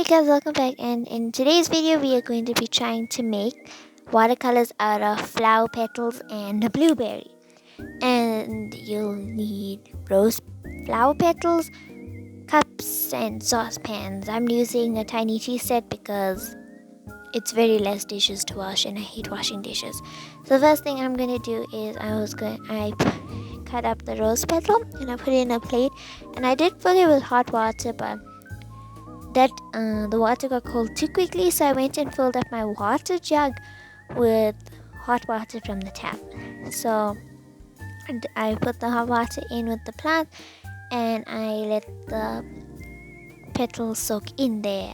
Hey guys, welcome back, and in today's video we are going to be trying to make watercolors out of flower petals and a blueberry. And you'll need rose flower petals, cups and saucepans. I'm using a tiny tea set because it's very less dishes to wash and I hate washing dishes. So the first thing I'm going to do is I cut up the rose petal and I put it in a plate, and I did put it with hot water, but the water got cold too quickly, so I went and filled up my water jug with hot water from the tap. So I put the hot water in with the plant and I let the petals soak in there.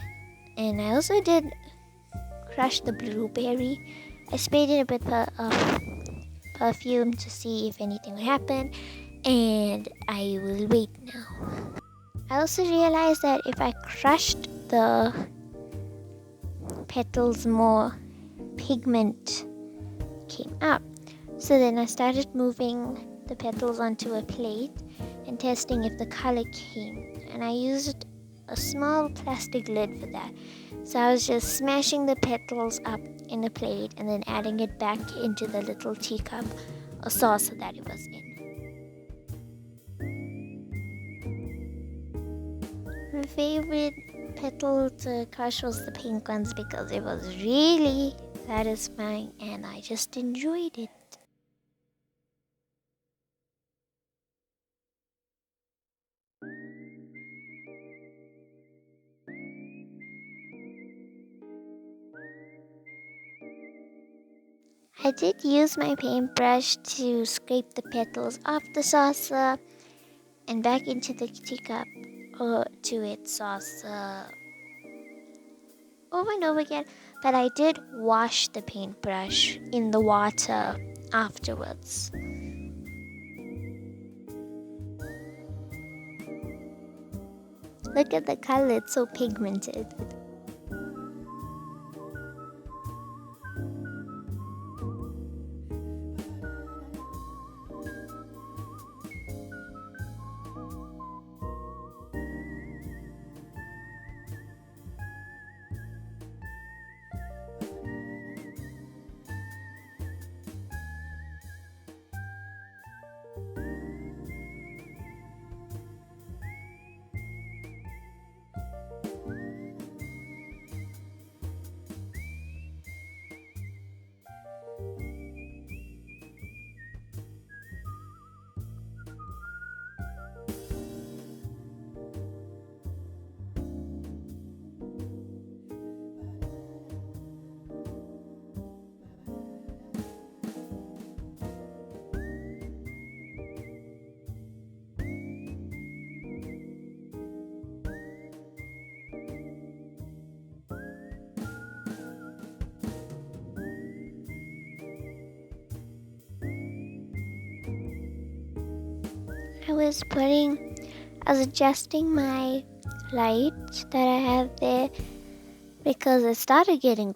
And I also did crush the blueberry. I sprayed it a bit of perfume to see if anything would happen, and I will wait now. I also realized that if I crushed the petals more, pigment came up. So then I started moving the petals onto a plate and testing if the color came. And I used a small plastic lid for that. So I was just smashing the petals up in the plate and then adding it back into the little teacup or saucer that it was in. My favorite petal to crush was the pink ones because it was really satisfying and I just enjoyed it. I did use my paintbrush to scrape the petals off the saucer and back into the teacup or to its saucer over and over again, but I did wash the paintbrush in the water afterwards. Look at the color, it's so pigmented. I was adjusting my light that I have there because it started getting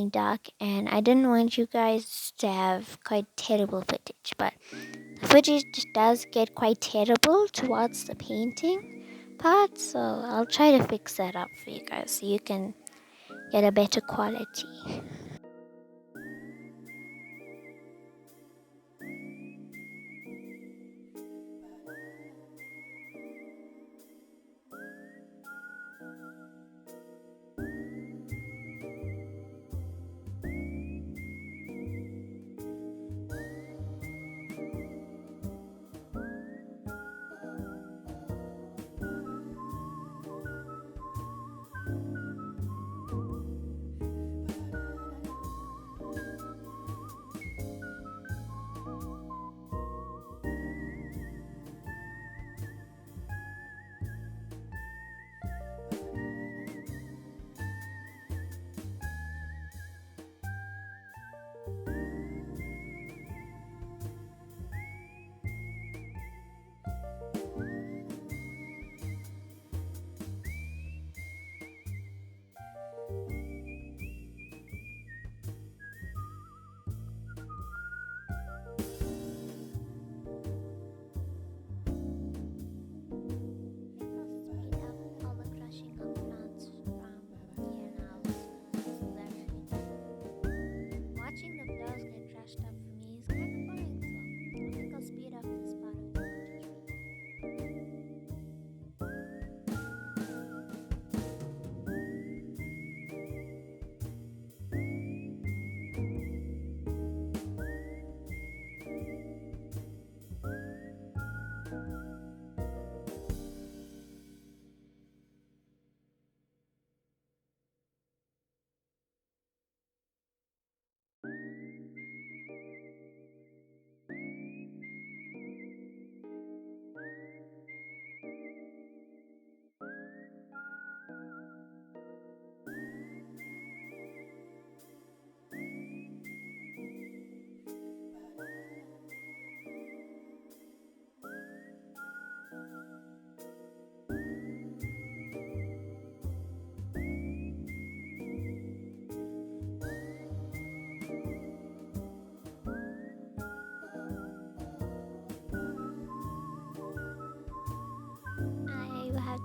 dark and I didn't want you guys to have quite terrible footage, but the footage does get quite terrible towards the painting part, so I'll try to fix that up for you guys so you can get a better quality.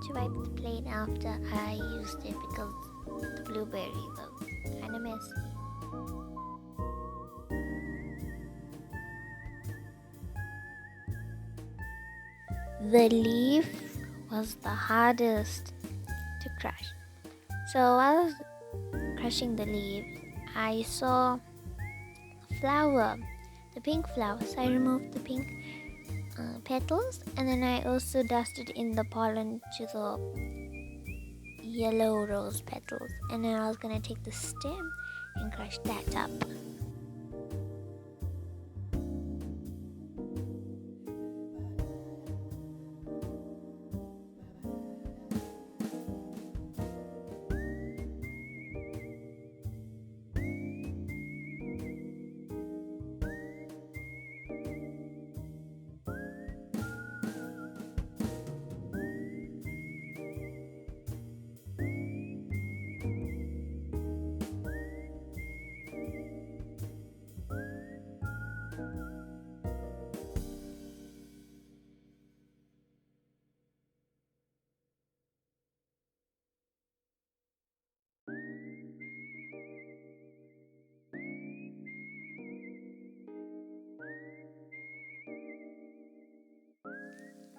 to wipe the plate after I used it because the blueberry was kind of messy. The leaf was the hardest to crush. So while I was crushing the leaves, I saw a flower, the pink flower. So I removed the pink petals, and then I also dusted in the pollen to the yellow rose petals, and then I was gonna take the stem and crush that up.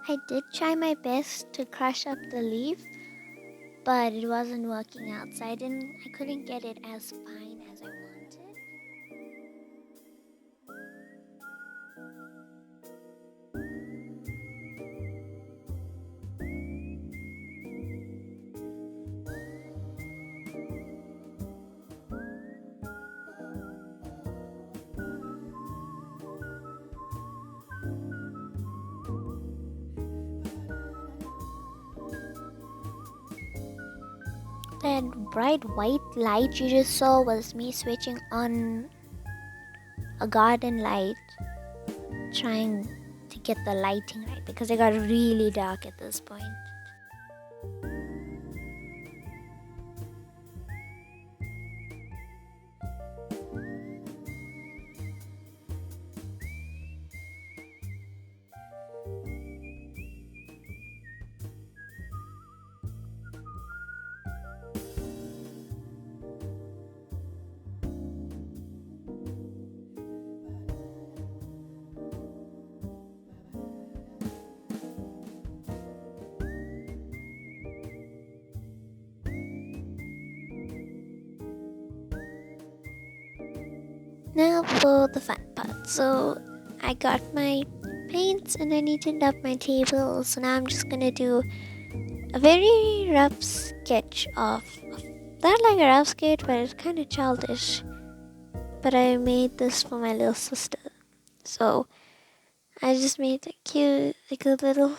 I did try my best to crush up the leaf, but it wasn't working out, so I couldn't get it as fine as I wanted. That bright white light you just saw was me switching on a garden light, trying to get the lighting right because it got really dark at this point. Now for the fun part. So I got my paints and I neatened up my table. So now I'm just gonna do a very rough sketch of, not like a rough sketch, but it's kind of childish. But I made this for my little sister. So I just made like a little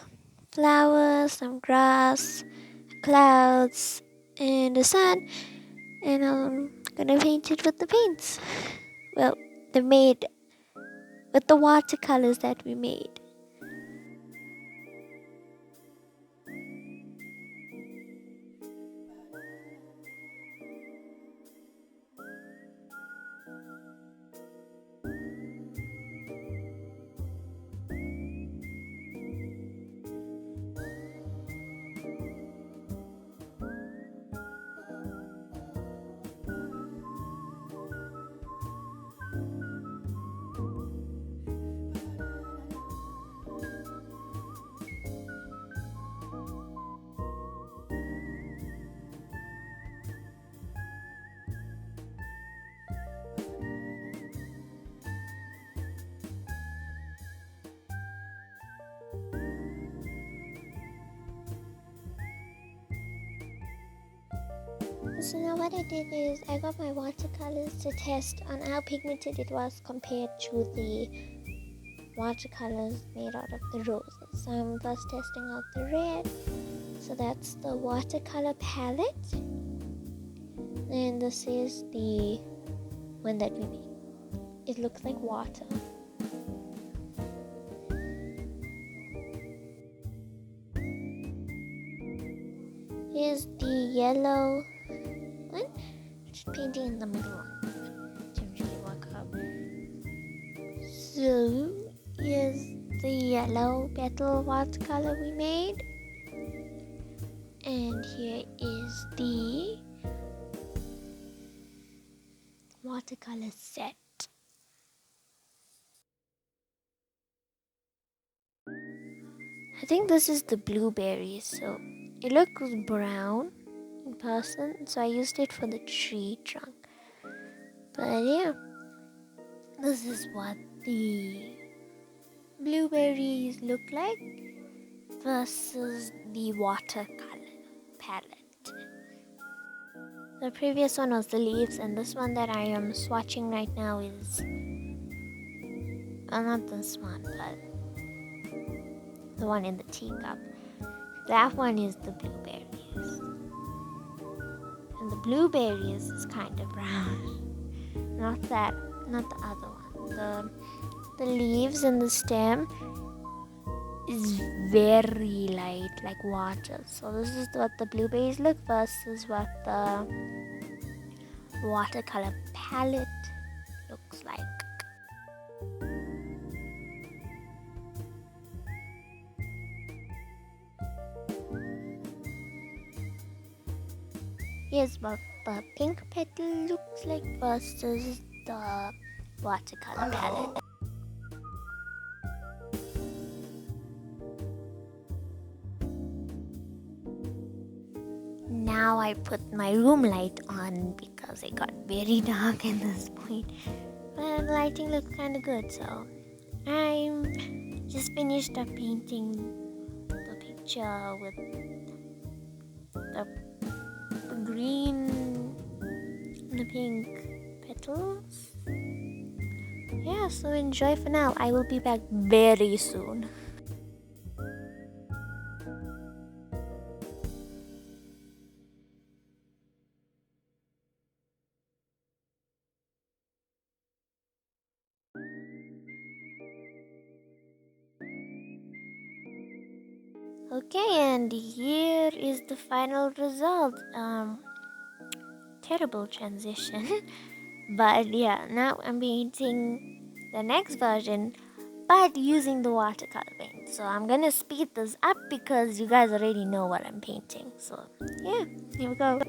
flower, some grass, clouds, and the sun. And I'm gonna paint it with the paints. Well, they're made with the watercolors that we made. So now what I did is I got my watercolors to test on how pigmented it was compared to the watercolors made out of the roses. So I'm first testing out the red. So that's the watercolor palette. And this is the one that we made. It looks like water. Here's the yellow one. Just painting in the middle one. Didn't really work out. So here's the yellow petal watercolor we made. And here is the watercolor set. I think this is the blueberries, so it looks brown in person, so I used it for the tree trunk. But yeah, this is what the blueberries look like versus the watercolor palette. The previous one was the leaves, and this one that I am swatching right now is not this one, but the one in the teacup. That one is the blueberries, and the blueberries is kind of brown. Not that, not the other one. The leaves and the stem is very light, like water. So this is what the blueberries look versus what the watercolor palette looks like. Here's what the pink petal looks like versus the watercolor palette. Now I put my room light on because it got very dark at this point. But the lighting looks kind of good, so I'm just finished up painting the picture with the green and the pink petals. Yeah, so enjoy for now. I will be back very soon. Okay, and here is the final result. Terrible transition. But yeah, now I'm painting the next version, but using the watercolor paint. So I'm gonna speed this up because you guys already know what I'm painting. So yeah, here we go.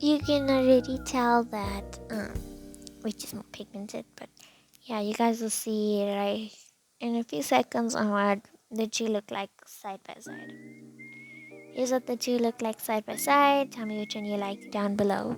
You can already tell that which is more pigmented, but yeah, you guys will see right in a few seconds on what the two look like side by side. Here's what the two look like side by side. Tell me which one you like down below.